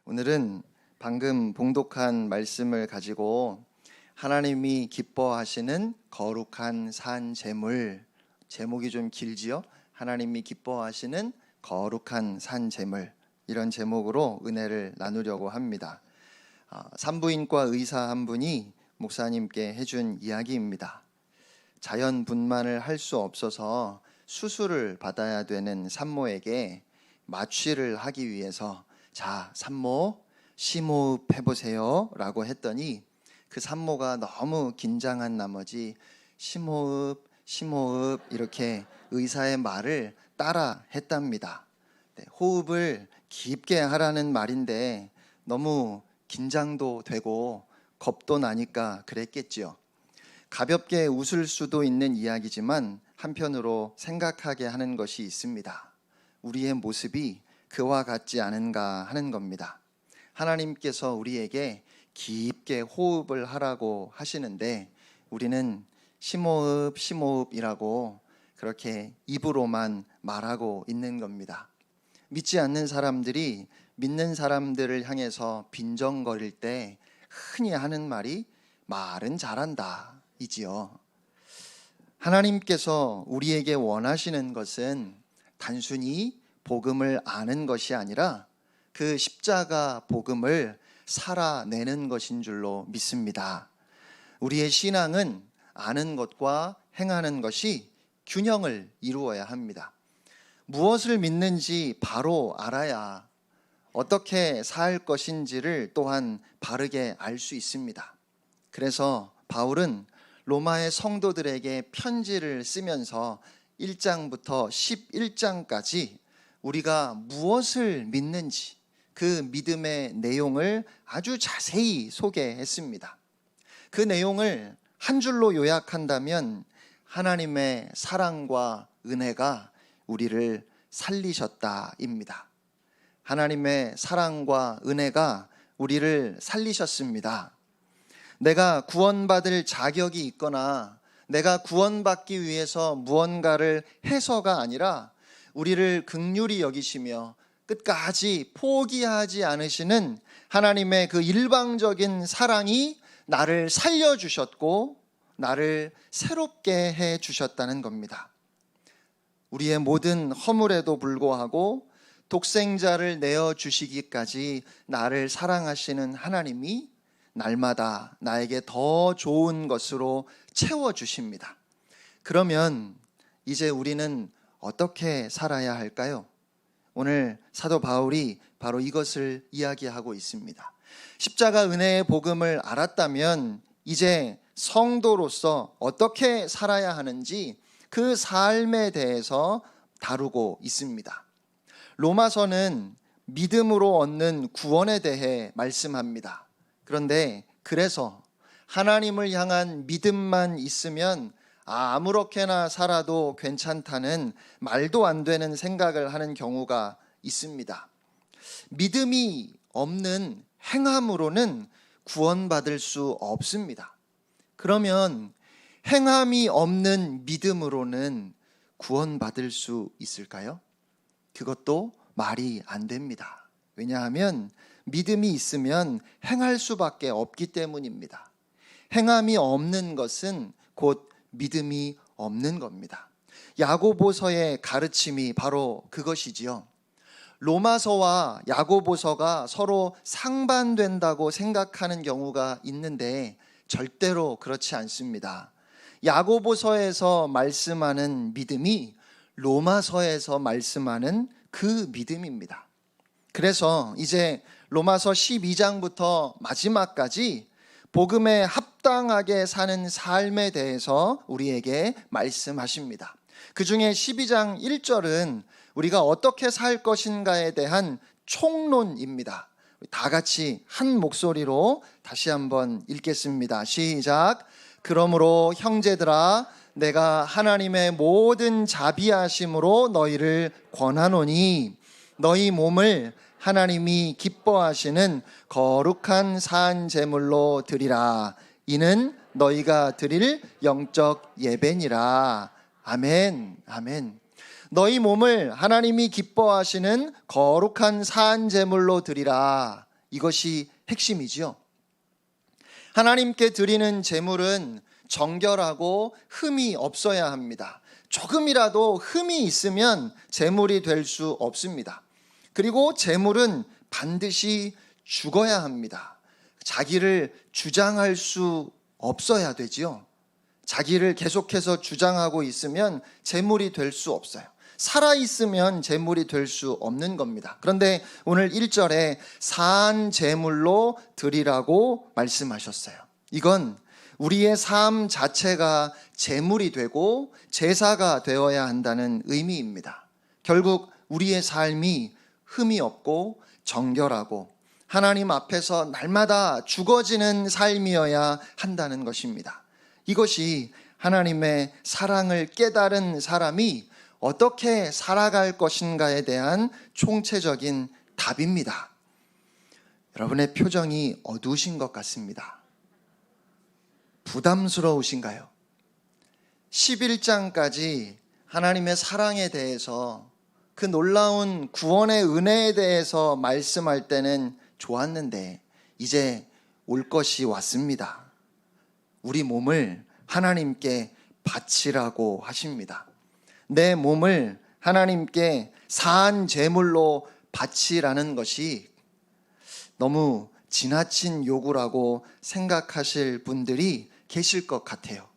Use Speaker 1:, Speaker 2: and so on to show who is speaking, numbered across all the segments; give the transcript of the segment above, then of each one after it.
Speaker 1: 오늘은 방금 봉독한 말씀을 가지고 하나님이 기뻐하시는 거룩한 산 제물, 제목이 좀 길지요? 하나님이 기뻐하시는 거룩한 산 제물, 이런 제목으로 은혜를 나누려고 합니다. 산부인과 의사 한 분이 목사님께 해준 이야기입니다. 자연 분만을 할 수 없어서 수술을 받아야 되는 산모에게 마취를 하기 위해서 자, 산모 심호흡 해보세요 라고 했더니 그 산모가 너무 긴장한 나머지 심호흡 이렇게 의사의 말을 따라 했답니다. 호흡을 깊게 하라는 말인데 너무 긴장도 되고 겁도 나니까 그랬겠지요. 가볍게 웃을 수도 있는 이야기지만 한편으로 생각하게 하는 것이 있습니다. 우리의 모습이 그와 같지 않은가 하는 겁니다. 하나님께서 우리에게 깊게 호흡을 하라고 하시는데 우리는 심호흡이라고 그렇게 입으로만 말하고 있는 겁니다. 믿지 않는 사람들이 믿는 사람들을 향해서 빈정거릴 때 흔히 하는 말이 말은 잘한다 이지요. 하나님께서 우리에게 원하시는 것은 단순히 복음을 아는 것이 아니라 그 십자가 복음을 살아내는 것인 줄로 믿습니다. 우리의 신앙은 아는 것과 행하는 것이 균형을 이루어야 합니다. 무엇을 믿는지 바로 알아야 어떻게 살 것인지를 또한 바르게 알 수 있습니다. 그래서 바울은 로마의 성도들에게 편지를 쓰면서 1장부터 11장까지 우리가 무엇을 믿는지 그 믿음의 내용을 아주 자세히 소개했습니다. 그 내용을 한 줄로 요약한다면 하나님의 사랑과 은혜가 우리를 살리셨다입니다. 하나님의 사랑과 은혜가 우리를 살리셨습니다. 내가 구원받을 자격이 있거나 내가 구원받기 위해서 무언가를 해서가 아니라 우리를 긍휼히 여기시며 끝까지 포기하지 않으시는 하나님의 그 일방적인 사랑이 나를 살려주셨고 나를 새롭게 해주셨다는 겁니다. 우리의 모든 허물에도 불구하고 독생자를 내어주시기까지 나를 사랑하시는 하나님이 날마다 나에게 더 좋은 것으로 채워주십니다. 그러면 이제 우리는 어떻게 살아야 할까요? 오늘 사도 바울이 바로 이것을 이야기하고 있습니다. 십자가 은혜의 복음을 알았다면 이제 성도로서 어떻게 살아야 하는지 그 삶에 대해서 다루고 있습니다. 로마서는 믿음으로 얻는 구원에 대해 말씀합니다. 그런데 그래서 하나님을 향한 믿음만 있으면 아무렇게나 살아도 괜찮다는 말도 안 되는 생각을 하는 경우가 있습니다. 믿음이 없는 행함으로는 구원받을 수 없습니다. 그러면 행함이 없는 믿음으로는 구원받을 수 있을까요? 그것도 말이 안 됩니다. 왜냐하면 믿음이 있으면 행할 수밖에 없기 때문입니다. 행함이 없는 것은 곧 믿음이 없는 겁니다. 야고보서의 가르침이 바로 그것이지요. 로마서와 야고보서가 서로 상반된다고 생각하는 경우가 있는데 절대로 그렇지 않습니다. 야고보서에서 말씀하는 믿음이 로마서에서 말씀하는 그 믿음입니다. 그래서 이제 로마서 12장부터 마지막까지 복음에 합당하게 사는 삶에 대해서 우리에게 말씀하십니다. 그 중에 12장 1절은 우리가 어떻게 살 것인가에 대한 총론입니다. 다 같이 한 목소리로 다시 한번 읽겠습니다. 시작. 그러므로 형제들아 내가 하나님의 모든 자비하심으로 너희를 권하노니 너희 몸을 하나님이 기뻐하시는 거룩한 산 제물로 드리라. 이는 너희가 드릴 영적 예배니라. 아멘. 아멘. 너희 몸을 하나님이 기뻐하시는 거룩한 산 제물로 드리라. 이것이 핵심이지요. 하나님께 드리는 제물은 정결하고 흠이 없어야 합니다. 조금이라도 흠이 있으면 제물이 될 수 없습니다. 그리고 제물은 반드시 죽어야 합니다. 자기를 주장할 수 없어야 되지요. 자기를 계속해서 주장하고 있으면 제물이 될 수 없어요. 살아있으면 제물이 될 수 없는 겁니다. 그런데 오늘 1절에 산 제물로 드리라고 말씀하셨어요. 이건 우리의 삶 자체가 제물이 되고 제사가 되어야 한다는 의미입니다. 결국 우리의 삶이 흠이 없고 정결하고 하나님 앞에서 날마다 죽어지는 삶이어야 한다는 것입니다. 이것이 하나님의 사랑을 깨달은 사람이 어떻게 살아갈 것인가에 대한 총체적인 답입니다. 여러분의 표정이 어두우신 것 같습니다. 부담스러우신가요? 11장까지 하나님의 사랑에 대해서, 그 놀라운 구원의 은혜에 대해서 말씀할 때는 좋았는데 이제 올 것이 왔습니다. 우리 몸을 하나님께 바치라고 하십니다. 내 몸을 하나님께 산 제물로 바치라는 것이 너무 지나친 요구라고 생각하실 분들이 계실 것 같아요.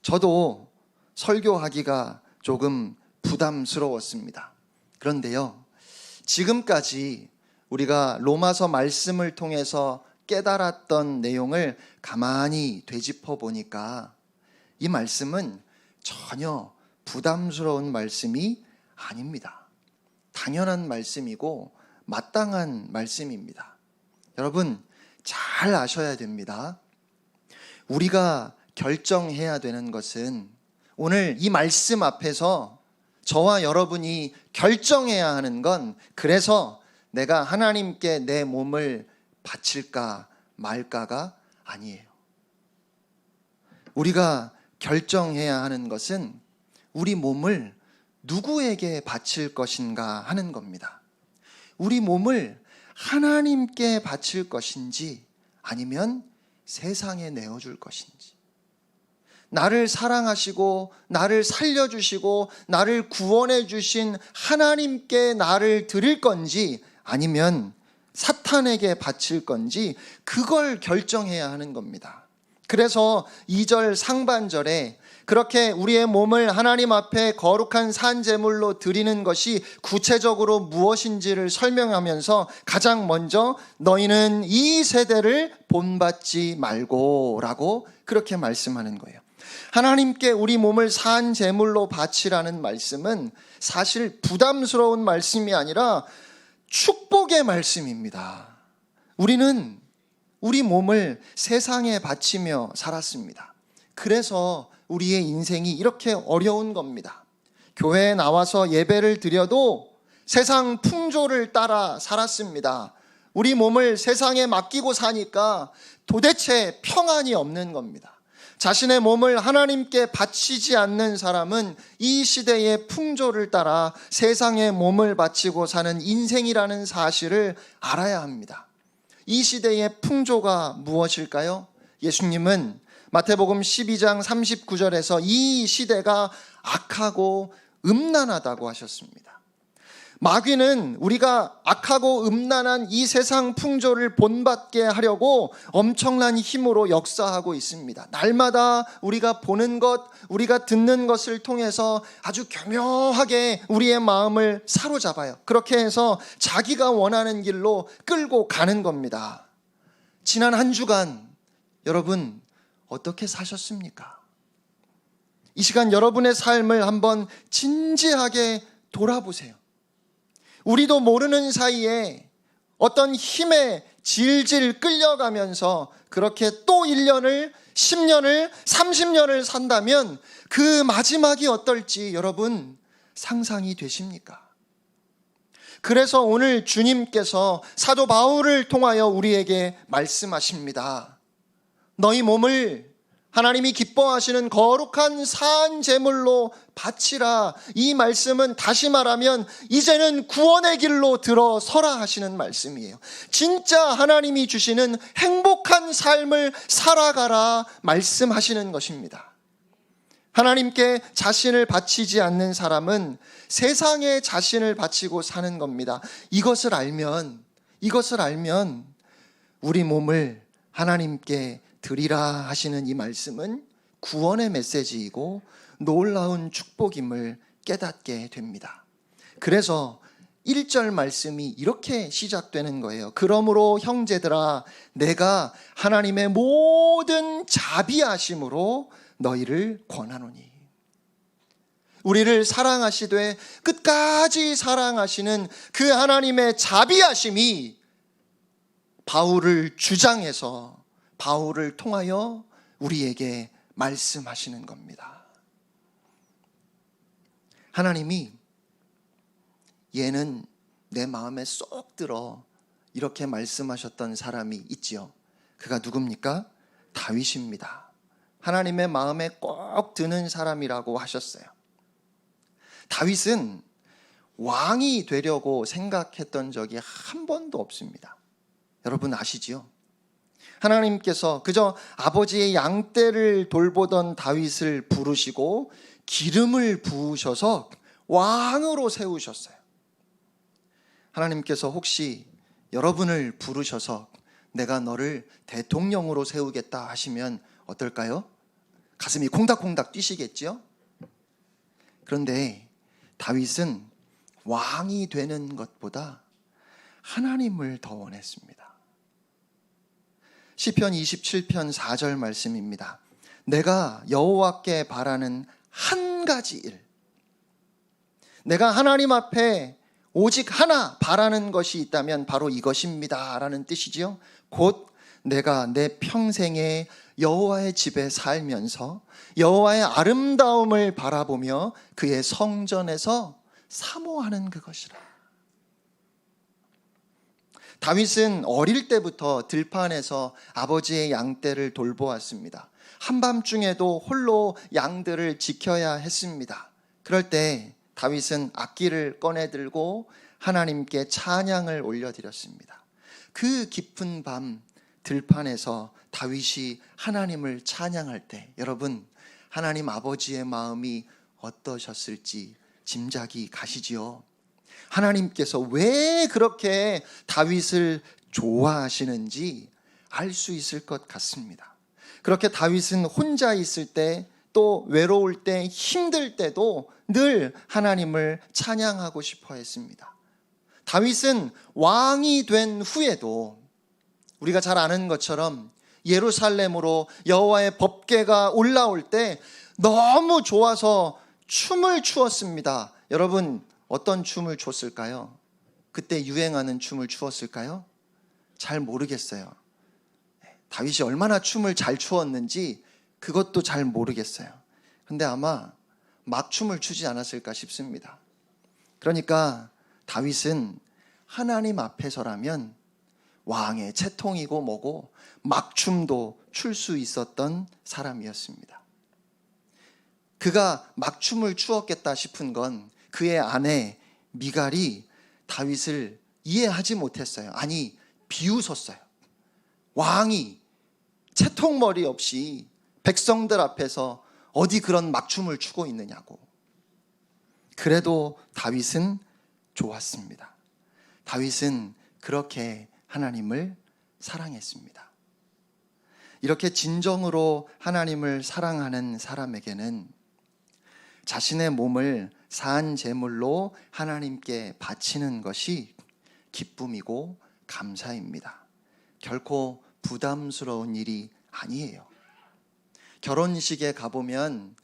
Speaker 1: 저도 설교하기가 조금 부담스러웠습니다. 그런데요, 지금까지 우리가 로마서 말씀을 통해서 깨달았던 내용을 가만히 되짚어 보니까 이 말씀은 전혀 부담스러운 말씀이 아닙니다. 당연한 말씀이고 마땅한 말씀입니다. 여러분, 잘 아셔야 됩니다. 우리가 결정해야 되는 것은, 오늘 이 말씀 앞에서 저와 여러분이 결정해야 하는 건, 그래서 내가 하나님께 내 몸을 바칠까 말까가 아니에요. 우리가 결정해야 하는 것은 우리 몸을 누구에게 바칠 것인가 하는 겁니다. 우리 몸을 하나님께 바칠 것인지 아니면 세상에 내어줄 것인지, 나를 사랑하시고 나를 살려주시고 나를 구원해 주신 하나님께 나를 드릴 건지 아니면 사탄에게 바칠 건지, 그걸 결정해야 하는 겁니다. 그래서 2절 상반절에 그렇게 우리의 몸을 하나님 앞에 거룩한 산제물로 드리는 것이 구체적으로 무엇인지를 설명하면서 가장 먼저 너희는 이 세대를 본받지 말고 라고 그렇게 말씀하는 거예요. 하나님께 우리 몸을 산제물로 바치라는 말씀은 사실 부담스러운 말씀이 아니라 축복의 말씀입니다. 우리는 우리 몸을 세상에 바치며 살았습니다. 그래서 우리의 인생이 이렇게 어려운 겁니다. 교회에 나와서 예배를 드려도 세상 풍조를 따라 살았습니다. 우리 몸을 세상에 맡기고 사니까 도대체 평안이 없는 겁니다. 자신의 몸을 하나님께 바치지 않는 사람은 이 시대의 풍조를 따라 세상에 몸을 바치고 사는 인생이라는 사실을 알아야 합니다. 이 시대의 풍조가 무엇일까요? 예수님은 마태복음 12장 39절에서 이 시대가 악하고 음란하다고 하셨습니다. 마귀는 우리가 악하고 음란한 이 세상 풍조를 본받게 하려고 엄청난 힘으로 역사하고 있습니다. 날마다 우리가 보는 것, 우리가 듣는 것을 통해서 아주 교묘하게 우리의 마음을 사로잡아요. 그렇게 해서 자기가 원하는 길로 끌고 가는 겁니다. 지난 한 주간 여러분 어떻게 사셨습니까? 이 시간 여러분의 삶을 한번 진지하게 돌아보세요. 우리도 모르는 사이에 어떤 힘에 질질 끌려가면서 그렇게 또 1년을, 10년을, 30년을 산다면 그 마지막이 어떨지 여러분 상상이 되십니까? 그래서 오늘 주님께서 사도 바울을 통하여 우리에게 말씀하십니다. 너희 몸을 하나님이 기뻐하시는 거룩한 산 제물로 바치라. 이 말씀은 다시 말하면 이제는 구원의 길로 들어서라 하시는 말씀이에요. 진짜 하나님이 주시는 행복한 삶을 살아가라 말씀하시는 것입니다. 하나님께 자신을 바치지 않는 사람은 세상에 자신을 바치고 사는 겁니다. 이것을 알면 우리 몸을 하나님께 드리라 하시는 이 말씀은 구원의 메시지이고 놀라운 축복임을 깨닫게 됩니다. 그래서 1절 말씀이 이렇게 시작되는 거예요. 그러므로 형제들아, 내가 하나님의 모든 자비하심으로 너희를 권하노니. 우리를 사랑하시되 끝까지 사랑하시는 그 하나님의 자비하심이 바울을 주장해서 바울을 통하여 우리에게 말씀하시는 겁니다. 하나님이 얘는 내 마음에 쏙 들어 이렇게 말씀하셨던 사람이 있지요. 그가 누굽니까? 다윗입니다. 하나님의 마음에 꼭 드는 사람이라고 하셨어요. 다윗은 왕이 되려고 생각했던 적이 한 번도 없습니다. 여러분 아시지요? 하나님께서 그저 아버지의 양떼를 돌보던 다윗을 부르시고 기름을 부으셔서 왕으로 세우셨어요. 하나님께서 혹시 여러분을 부르셔서 내가 너를 대통령으로 세우겠다 하시면 어떨까요? 가슴이 콩닥콩닥 뛰시겠죠? 그런데 다윗은 왕이 되는 것보다 하나님을 더 원했습니다. 시편 27편 4절 말씀입니다. 내가 여호와께 바라는 한 가지 일, 내가 하나님 앞에 오직 하나 바라는 것이 있다면 바로 이것입니다 라는 뜻이지요. 곧 내가 내 평생에 여호와의 집에 살면서 여호와의 아름다움을 바라보며 그의 성전에서 사모하는 그것이라. 다윗은 어릴 때부터 들판에서 아버지의 양떼를 돌보았습니다. 한밤중에도 홀로 양들을 지켜야 했습니다. 그럴 때 다윗은 악기를 꺼내 들고 하나님께 찬양을 올려드렸습니다. 그 깊은 밤 들판에서 다윗이 하나님을 찬양할 때 여러분, 하나님 아버지의 마음이 어떠셨을지 짐작이 가시지요? 하나님께서 왜 그렇게 다윗을 좋아하시는지 알 수 있을 것 같습니다. 그렇게 다윗은 혼자 있을 때, 또 외로울 때, 힘들 때도 늘 하나님을 찬양하고 싶어 했습니다. 다윗은 왕이 된 후에도 우리가 잘 아는 것처럼 예루살렘으로 여호와의 법궤가 올라올 때 너무 좋아서 춤을 추었습니다. 여러분, 어떤 춤을 췄을까요? 그때 유행하는 춤을 추었을까요? 잘 모르겠어요. 다윗이 얼마나 춤을 잘 추었는지 그것도 잘 모르겠어요. 근데 아마 막춤을 추지 않았을까 싶습니다. 그러니까 다윗은 하나님 앞에서라면 왕의 채통이고 뭐고 막춤도 출 수 있었던 사람이었습니다. 그가 막춤을 추었겠다 싶은 건 그의 아내 미갈이 다윗을 이해하지 못했어요. 아니, 비웃었어요. 왕이 채통머리 없이 백성들 앞에서 어디 그런 막춤을 추고 있느냐고. 그래도 다윗은 좋았습니다. 다윗은 그렇게 하나님을 사랑했습니다. 이렇게 진정으로 하나님을 사랑하는 사람에게는 자신의 몸을 산 제물로 하나님께 바치는 것이 기쁨이고 감사입니다. 결코 부담스러운 일이 아니에요. 결혼식에 가보면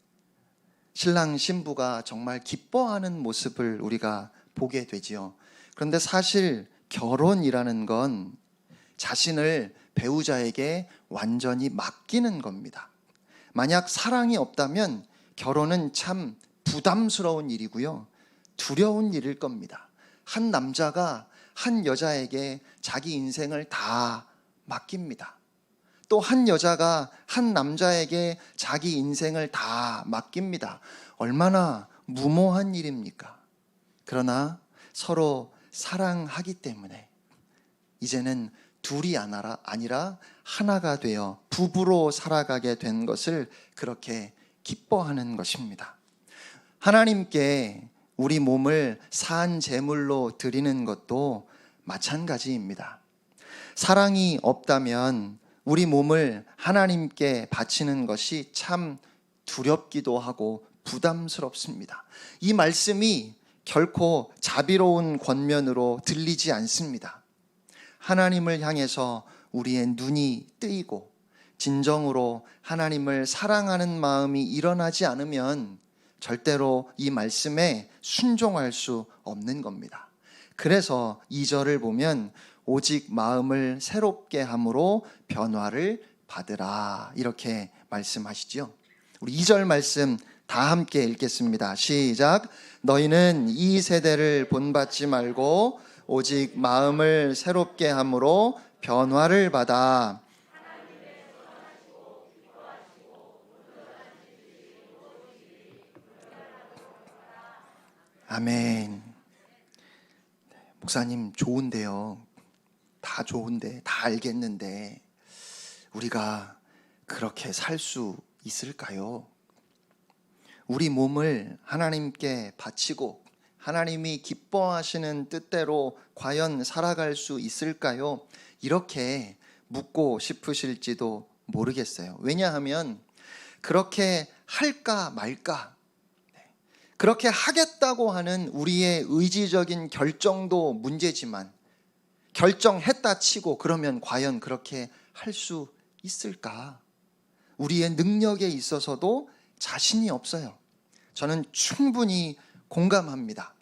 Speaker 1: 신랑 신부가 정말 기뻐하는 모습을 우리가 보게 되지요. 그런데 사실 결혼이라는 건 자신을 배우자에게 완전히 맡기는 겁니다. 만약 사랑이 없다면 결혼은 참 부담스러운 일이고요. 두려운 일일 겁니다. 한 남자가 한 여자에게 자기 인생을 다 맡깁니다. 또 한 여자가 한 남자에게 자기 인생을 다 맡깁니다. 얼마나 무모한 일입니까? 그러나 서로 사랑하기 때문에 이제는 둘이 아니라 하나가 되어 부부로 살아가게 된 것을 그렇게 기뻐하는 것입니다. 하나님께 우리 몸을 산 제물로 드리는 것도 마찬가지입니다. 사랑이 없다면 우리 몸을 하나님께 바치는 것이 참 두렵기도 하고 부담스럽습니다. 이 말씀이 결코 자비로운 권면으로 들리지 않습니다. 하나님을 향해서 우리의 눈이 뜨이고 진정으로 하나님을 사랑하는 마음이 일어나지 않으면 절대로 이 말씀에 순종할 수 없는 겁니다. 그래서 2절을 보면 오직 마음을 새롭게 함으로 변화를 받으라 이렇게 말씀하시죠. 우리 2절 말씀 다 함께 읽겠습니다. 시작. 너희는 이 세대를 본받지 말고 오직 마음을 새롭게 함으로 변화를 받아 아멘. 목사님 좋은데요. 다 좋은데 다 알겠는데 우리가 그렇게 살 수 있을까요? 우리 몸을 하나님께 바치고 하나님이 기뻐하시는 뜻대로 과연 살아갈 수 있을까요? 이렇게 묻고 싶으실지도 모르겠어요. 왜냐하면 그렇게 할까 말까, 그렇게 하겠다고 하는 우리의 의지적인 결정도 문제지만 결정했다 치고 그러면 과연 그렇게 할 수 있을까? 우리의 능력에 있어서도 자신이 없어요. 저는 충분히 공감합니다.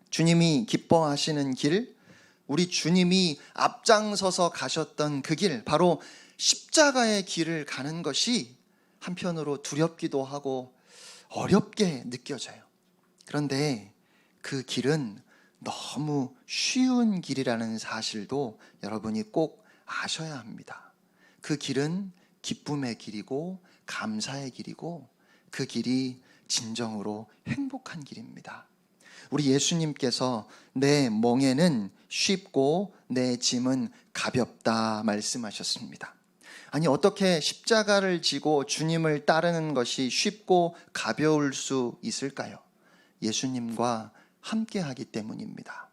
Speaker 1: 주님이 기뻐하시는 길, 우리 주님이 앞장서서 가셨던 그 길, 바로 십자가의 길을 가는 것이 한편으로 두렵기도 하고 어렵게 느껴져요. 그런데 그 길은 너무 쉬운 길이라는 사실도 여러분이 꼭 아셔야 합니다. 그 길은 기쁨의 길이고 감사의 길이고 그 길이 진정으로 행복한 길입니다. 우리 예수님께서 내 멍에는 쉽고 내 짐은 가볍다 말씀하셨습니다. 아니 어떻게 십자가를 지고 주님을 따르는 것이 쉽고 가벼울 수 있을까요? 예수님과 함께 하기 때문입니다.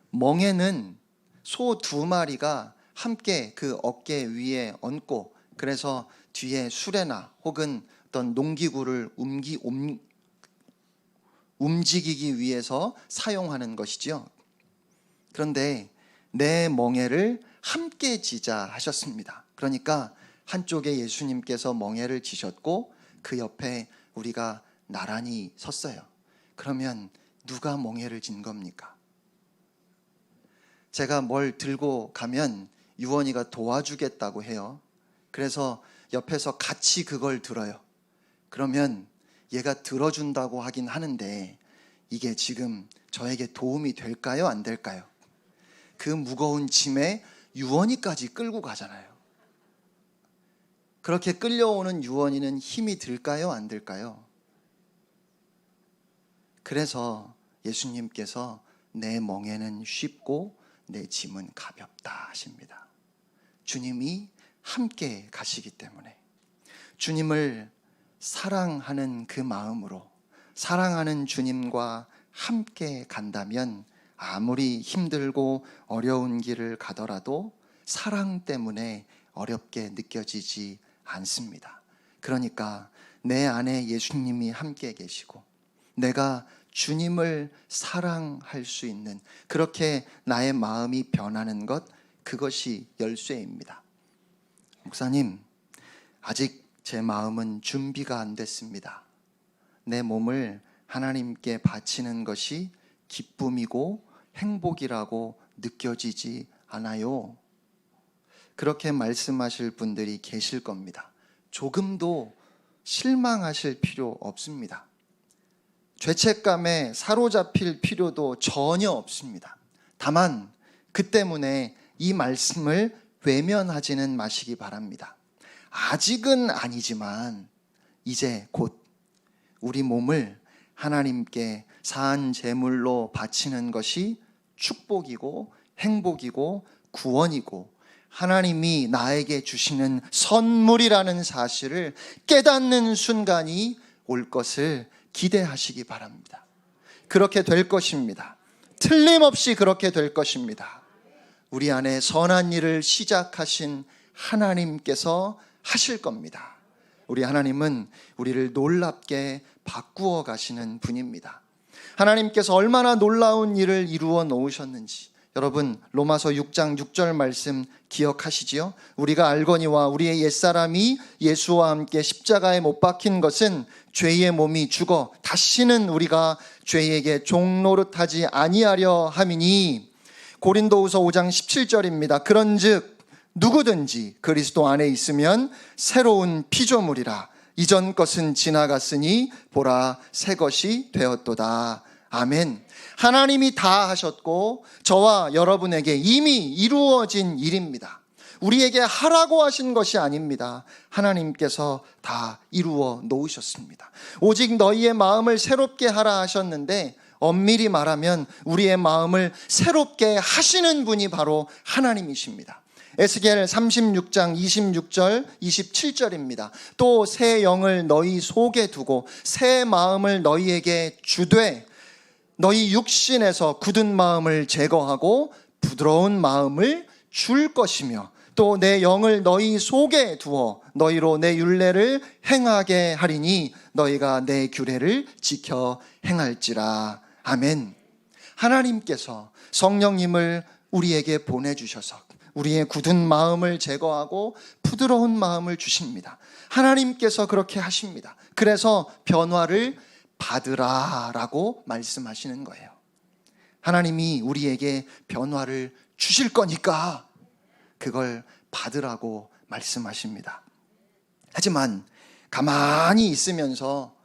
Speaker 1: 멍에는 소 2마리가 함께 그 어깨 위에 얹고 그래서 뒤에 수레나 혹은 어떤 농기구를 움직이기 위해서 사용하는 것이지요. 그런데 내 멍에를 함께 지자 하셨습니다. 그러니까 한쪽에 예수님께서 멍에를 지셨고 그 옆에 우리가 나란히 섰어요. 그러면 누가 멍에를 진 겁니까? 제가 뭘 들고 가면 유원이가 도와주겠다고 해요. 그래서 옆에서 같이 그걸 들어요. 그러면 얘가 들어준다고 하긴 하는데 이게 지금 저에게 도움이 될까요? 안 될까요? 그 무거운 짐에 유원이까지 끌고 가잖아요. 그렇게 끌려오는 유원이는 힘이 들까요? 안 들까요? 그래서 예수님께서 내 멍에는 쉽고 내 짐은 가볍다 하십니다. 주님이 함께 가시기 때문에 주님을 사랑하는 그 마음으로 사랑하는 주님과 함께 간다면 아무리 힘들고 어려운 길을 가더라도 사랑 때문에 어렵게 느껴지지 않습니다. 그러니까 내 안에 예수님이 함께 계시고 내가 주님을 사랑할 수 있는 그렇게 나의 마음이 변하는 것, 그것이 열쇠입니다. 목사님, 아직 제 마음은 준비가 안 됐습니다. 내 몸을 하나님께 바치는 것이 기쁨이고 행복이라고 느껴지지 않아요. 그렇게 말씀하실 분들이 계실 겁니다. 조금도 실망하실 필요 없습니다. 죄책감에 사로잡힐 필요도 전혀 없습니다. 다만 그 때문에 이 말씀을 외면하지는 마시기 바랍니다. 아직은 아니지만 이제 곧 우리 몸을 하나님께 산 제물로 바치는 것이 축복이고 행복이고 구원이고 하나님이 나에게 주시는 선물이라는 사실을 깨닫는 순간이 올 것을 기대하시기 바랍니다. 그렇게 될 것입니다. 틀림없이 그렇게 될 것입니다. 우리 안에 선한 일을 시작하신 하나님께서 하실 겁니다. 우리 하나님은 우리를 놀랍게 바꾸어 가시는 분입니다. 하나님께서 얼마나 놀라운 일을 이루어 놓으셨는지 여러분 로마서 6장 6절 말씀 기억하시지요? 우리가 알거니와 우리의 옛사람이 예수와 함께 십자가에 못 박힌 것은 죄의 몸이 죽어 다시는 우리가 죄에게 종노릇하지 아니하려 함이니. 고린도후서 5장 17절입니다. 그런즉 누구든지 그리스도 안에 있으면 새로운 피조물이라. 이전 것은 지나갔으니 보라 새 것이 되었도다. 아멘. 하나님이 다 하셨고 저와 여러분에게 이미 이루어진 일입니다. 우리에게 하라고 하신 것이 아닙니다. 하나님께서 다 이루어 놓으셨습니다. 오직 너희의 마음을 새롭게 하라 하셨는데 엄밀히 말하면 우리의 마음을 새롭게 하시는 분이 바로 하나님이십니다. 에스겔 36장 26절 27절입니다. 또 새 영을 너희 속에 두고 새 마음을 너희에게 주되 너희 육신에서 굳은 마음을 제거하고 부드러운 마음을 줄 것이며 또 내 영을 너희 속에 두어 너희로 내 율례를 행하게 하리니 너희가 내 규례를 지켜 행할지라. 아멘. 하나님께서 성령님을 우리에게 보내주셔서 우리의 굳은 마음을 제거하고 부드러운 마음을 주십니다. 하나님께서 그렇게 하십니다. 그래서 변화를 받으라라고 말씀하시는 거예요. 하나님이 우리에게 변화를 주실 거니까 그걸 받으라고 말씀하십니다. 하지만 가만히 있으면서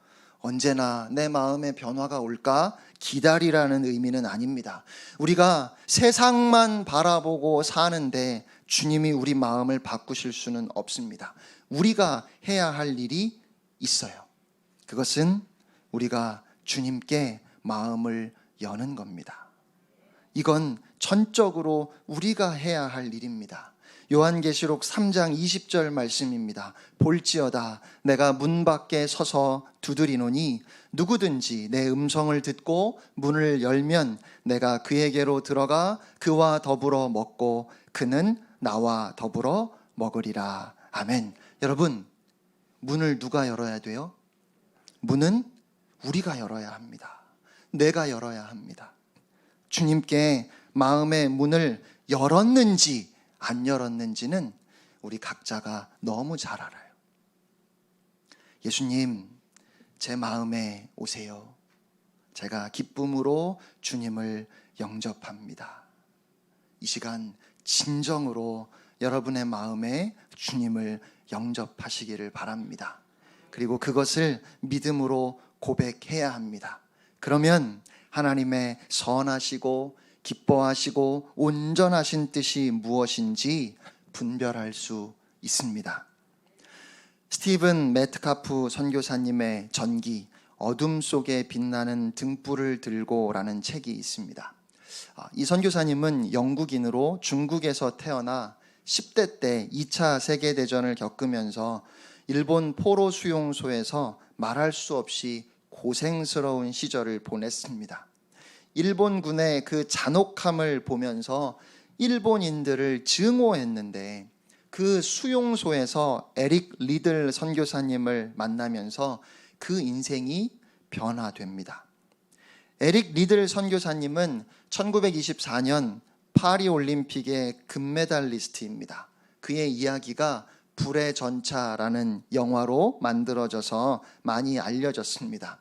Speaker 1: 언제나 내 마음에 변화가 올까 기다리라는 의미는 아닙니다. 우리가 세상만 바라보고 사는데 주님이 우리 마음을 바꾸실 수는 없습니다. 우리가 해야 할 일이 있어요. 그것은 우리가 주님께 마음을 여는 겁니다. 이건 전적으로 우리가 해야 할 일입니다. 요한계시록 3장 20절 말씀입니다. 볼지어다 내가 문 밖에 서서 두드리노니 누구든지 내 음성을 듣고 문을 열면 내가 그에게로 들어가 그와 더불어 먹고 그는 나와 더불어 먹으리라. 아멘. 여러분, 문을 누가 열어야 돼요? 문은 우리가 열어야 합니다. 내가 열어야 합니다. 주님께 마음의 문을 열었는지 안 열었는지는 우리 각자가 너무 잘 알아요. 예수님, 제 마음에 오세요. 제가 기쁨으로 주님을 영접합니다. 이 시간 진정으로 여러분의 마음에 주님을 영접하시기를 바랍니다. 그리고 그것을 믿음으로 고백해야 합니다. 그러면 하나님의 선하시고 기뻐하시고 온전하신 뜻이 무엇인지 분별할 수 있습니다. 스티븐 매트카프 선교사님의 전기 어둠 속에 빛나는 등불을 들고라는 책이 있습니다. 이 선교사님은 영국인으로 중국에서 태어나 10대 때 2차 세계대전을 겪으면서 일본 포로 수용소에서 말할 수 없이 고생스러운 시절을 보냈습니다. 일본군의 그 잔혹함을 보면서 일본인들을 증오했는데 그 수용소에서 에릭 리들 선교사님을 만나면서 그 인생이 변화됩니다. 에릭 리들 선교사님은 1924년 파리 올림픽의 금메달리스트입니다. 그의 이야기가 불의 전차라는 영화로 만들어져서 많이 알려졌습니다.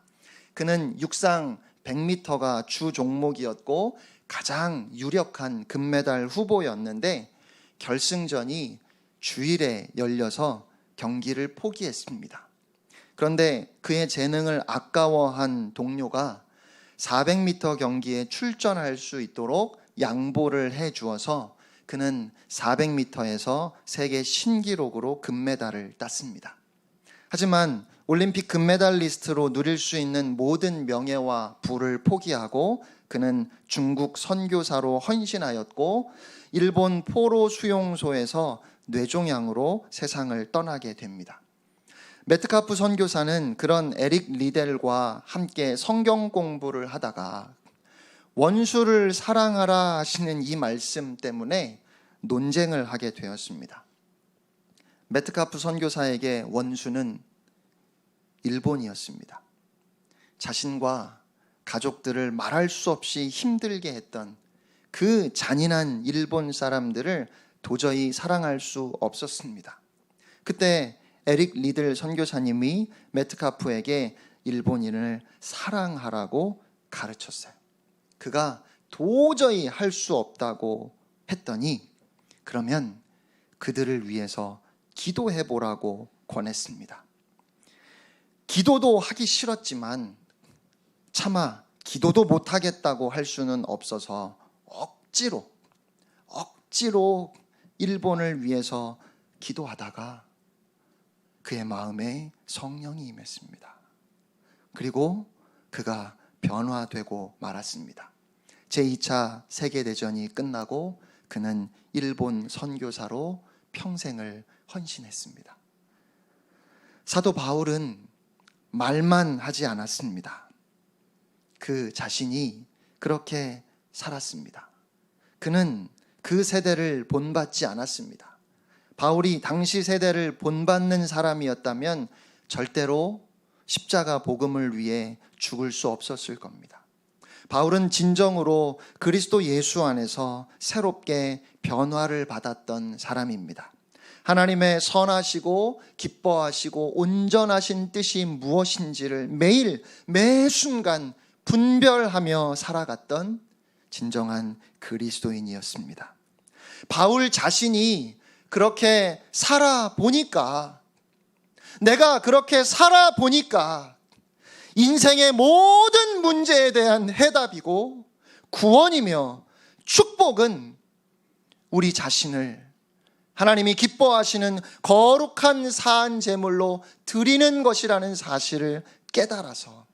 Speaker 1: 그는 육상 100m가 주 종목이었고 가장 유력한 금메달 후보였는데 결승전이 주일에 열려서 경기를 포기했습니다. 그런데 그의 재능을 아까워한 동료가 400m 경기에 출전할 수 있도록 양보를 해 주어서 그는 400m에서 세계 신기록으로 금메달을 땄습니다. 하지만 올림픽 금메달리스트로 누릴 수 있는 모든 명예와 부를 포기하고 그는 중국 선교사로 헌신하였고 일본 포로 수용소에서 뇌종양으로 세상을 떠나게 됩니다. 메트카프 선교사는 그런 에릭 리델과 함께 성경 공부를 하다가 원수를 사랑하라 하시는 이 말씀 때문에 논쟁을 하게 되었습니다. 메트카프 선교사에게 원수는 일본이었습니다. 자신과 가족들을 말할 수 없이 힘들게 했던 그 잔인한 일본 사람들을 도저히 사랑할 수 없었습니다. 그때 에릭 리들 선교사님이 메트카프에게 일본인을 사랑하라고 가르쳤어요. 그가 도저히 할 수 없다고 했더니 그러면 그들을 위해서 기도해 보라고 권했습니다. 기도도 하기 싫었지만 차마 기도도 못하겠다고 할 수는 없어서 억지로 일본을 위해서 기도하다가 그의 마음에 성령이 임했습니다. 그리고 그가 변화되고 말았습니다. 제2차 세계대전이 끝나고 그는 일본 선교사로 평생을 헌신했습니다. 사도 바울은 말만 하지 않았습니다. 그 자신이 그렇게 살았습니다. 그는 그 세대를 본받지 않았습니다. 바울이 당시 세대를 본받는 사람이었다면 절대로 십자가 복음을 위해 죽을 수 없었을 겁니다. 바울은 진정으로 그리스도 예수 안에서 새롭게 변화를 받았던 사람입니다. 하나님의 선하시고 기뻐하시고 온전하신 뜻이 무엇인지를 매일 매 순간 분별하며 살아갔던 진정한 그리스도인이었습니다. 바울 자신이 그렇게 살아보니까, 내가 그렇게 살아보니까 인생의 모든 문제에 대한 해답이고 구원이며 축복은 우리 자신을 하나님이 기뻐하시는 거룩한 사한 제물로 드리는 것이라는 사실을 깨달아서,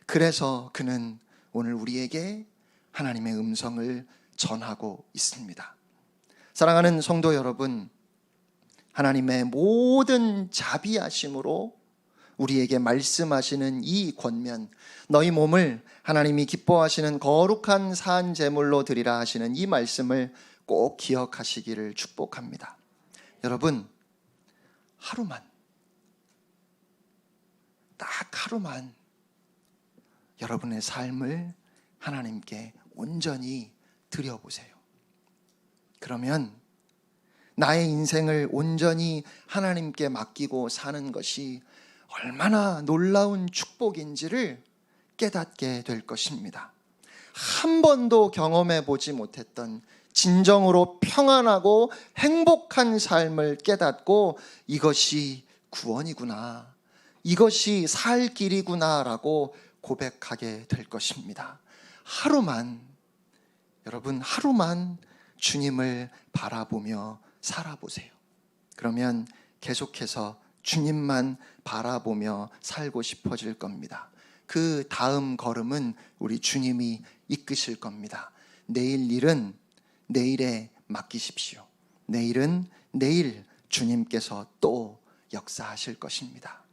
Speaker 1: 그래서 그는 오늘 우리에게 하나님의 음성을 전하고 있습니다. 사랑하는 성도 여러분, 하나님의 모든 자비하심으로 우리에게 말씀하시는 이 권면, 너희 몸을 하나님이 기뻐하시는 거룩한 산 제물로 드리라 하시는 이 말씀을 꼭 기억하시기를 축복합니다. 여러분, 딱 하루만 여러분의 삶을 하나님께 온전히 드려보세요. 그러면 나의 인생을 온전히 하나님께 맡기고 사는 것이 얼마나 놀라운 축복인지를 깨닫게 될 것입니다. 한 번도 경험해 보지 못했던 진정으로 평안하고 행복한 삶을 깨닫고 이것이 구원이구나, 이것이 살 길이구나 라고 고백하게 될 것입니다. 여러분 하루만 주님을 바라보며 살아보세요. 그러면 계속해서 주님만 바라보며 살고 싶어질 겁니다. 그 다음 걸음은 우리 주님이 이끄실 겁니다. 내일 일은 내일에 맡기십시오. 내일은 내일 주님께서 또 역사하실 것입니다.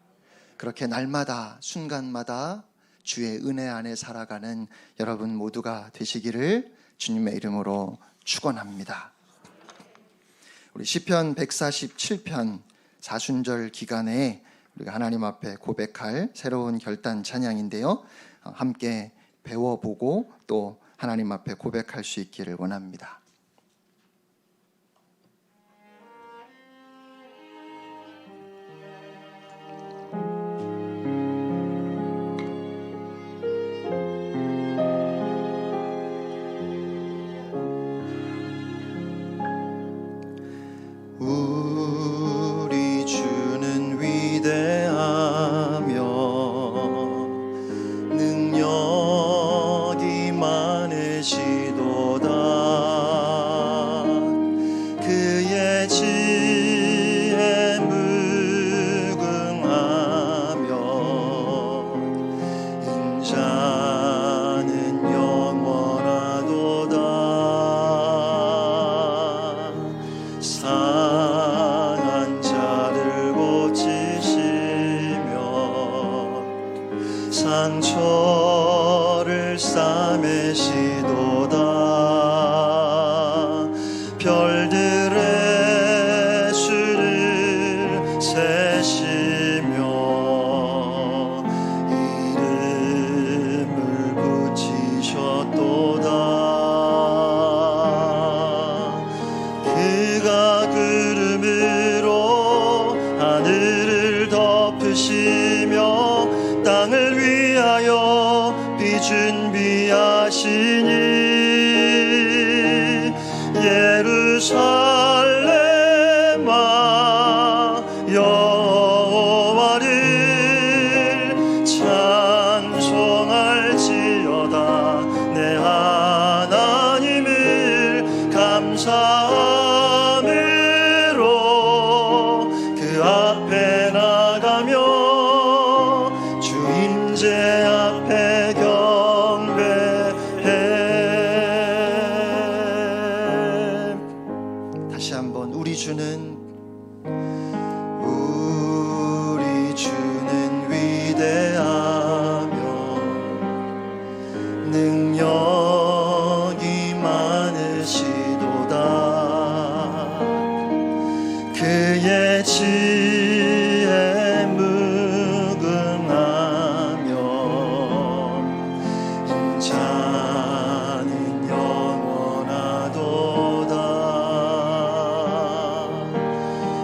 Speaker 1: 그렇게 날마다 순간마다 주의 은혜 안에 살아가는 여러분 모두가 되시기를 주님의 이름으로 축원합니다. 우리 시편 147편 사순절 기간에 우리가 하나님 앞에 고백할 새로운 결단 찬양인데요, 함께 배워보고 또 하나님 앞에 고백할 수 있기를 원합니다.
Speaker 2: 우리 주는 위대하며 능력이 많으시도다. 그의 지혜에 무궁하며 인자는 영원하도다. 상한 자를 고치시며 상처를 싸매시도다. 별들의 수를 세시며 이름을 붙이셨도다. 그가 구름으로 하늘을 덮으시며 땅을 위하여 비 준비하시니 예루살렘아 여호와를 찬송할지어다. 내 하나님을 감사함으로 그 앞에 나가며 주 임재 앞에 경배해. 다시 한번 우리 주는 위대하며 능력이 많으시도다. 그의 지혜에 무궁하며 인자는 영원하도다.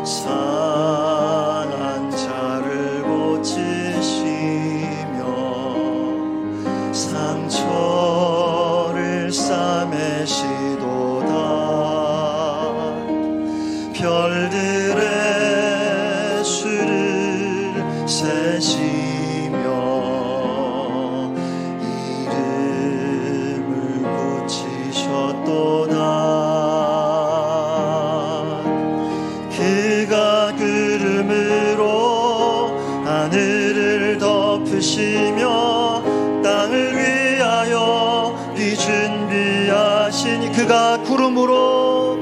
Speaker 2: 상한 자를 고치시며 상처를 싸매시도다. 별들의 수를 세시며 이름을 붙이셨도다. 그가 구름으로 하늘을 덮으시며 땅을 위하여 비 준비하시니 그가 구름으로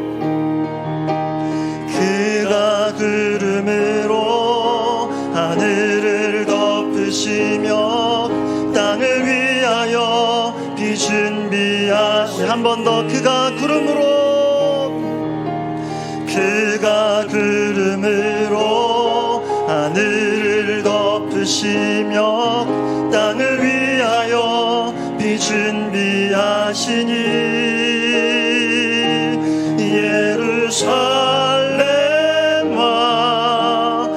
Speaker 2: 하늘을 덮으시며 땅을 위하여 비 준비하시니 한 번 더 그가 구름으로 하늘을 덮으시며 땅을 위하여 비 준비하시니 예루살렘아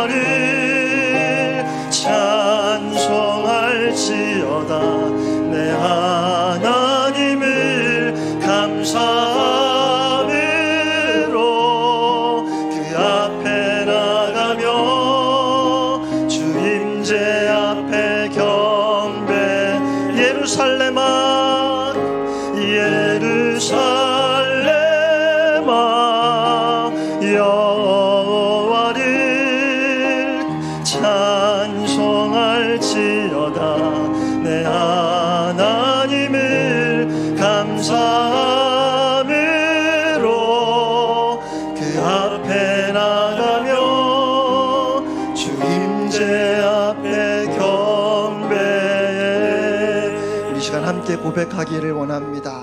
Speaker 2: 여호와를 찬송할지어다. 내 하나님을 감사함으로 그 앞에 나가며 주 임재 앞에 경배. 예루살렘아 여호와를 찬송할지어다. 내 하나님을 감사함으로 그 앞에 나가며 주 임재 앞에 경배해. 이 시간 함께 고백하기를 원합니다.